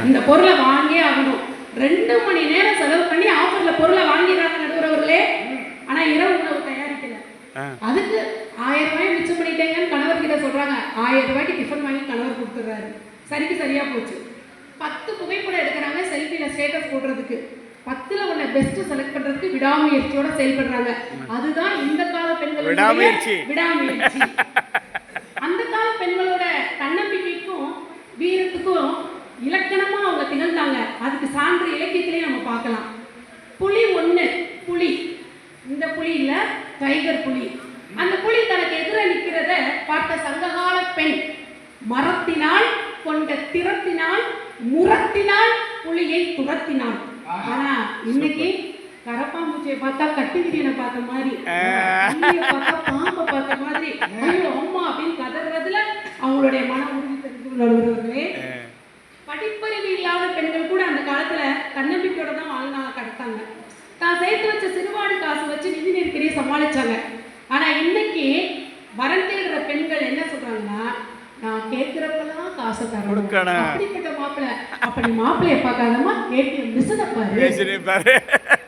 இந்த பொருளை வாங்கியே ஆகணும். 2 மணி நேரம் செலவு பண்ணி ஆஃபர்ல பொருளை வாங்கிடுறாங்க நடுவர்களே. ஆனா இரவு உணவு தயாரிக்கல. அதுக்கு 1000 ரூபாய் மிச்சம் பண்ணிட்டேங்கன்னு கணவர் கிட்ட சொல்றாங்க. 1000 ரூபாய்க்கு டிஃபன் வாங்கி கணவர் கொடுத்துறாரு. சரியா போச்சு. 10 புகைப்படம் எடுக்கிறாங்க செல்ஃபில ஸ்டேட்டஸ் போடுறதுக்கு. 10ல ஒண்ணு பெஸ்ட் செலக்ட் பண்றதுக்கு விடாமுயற்சியோட செயல்படுறாங்க. அதுதான் இந்த கால பெண்களுடைய விடாமுயற்சி. அந்த கால பெண்களோட தன்னம்பிக்கைக்கும் வீரத்துக்கும் இலக்கணமா அவங்க திகழ்ந்தாங்க. அதுக்கு சான்று இலக்கியத்திலேயே நம்ம பார்க்கலாம். புலி 1 புலி, இந்த புலி இல்ல டைகர் புலி. அந்த புலி தனக்கு எதிர நிற்கிறத பார்த்த சங்ககால பெண் மரத்தினால் கொண்ட திறத்தினால் முரத்தினால் புலியை துரத்தினாள். ஆனா இன்னைக்கு கரப்பாம்பூச்சியை பார்த்தா கட்டுவிரியனை பார்த்த மாதிரி, பார்த்தா பாம்பை பார்த்த மாதிரி, ஐயோ அம்மா அப்படின்னு கதறதுல அவங்களுடைய மன உறுதி தெரிஞ்சுள்ளவர்களே. படிப்பறிவு இல்லாத பெண்கள் கூட அந்த காலத்துல தன்னம்பிக்கையோட தான் வாழ்நாள கடத்தாங்க. தான் சேர்த்து வச்ச சிறுவாடு காசு வச்சு நிதி நெருக்கடியை சமாளிச்சாங்க. ஆனா இன்னைக்கு வரன் தேடுற பெண்கள் என்ன சொல்றாங்கன்னா, நான் கேட்கிறப்பெல்லாம் காசை தரணும், அப்படிப்பட்ட மாப்பிள்ளை. அப்படி மாப்பிள்ளைய பார்க்காதமா ஏடிஎம் மிஷினை பாரு.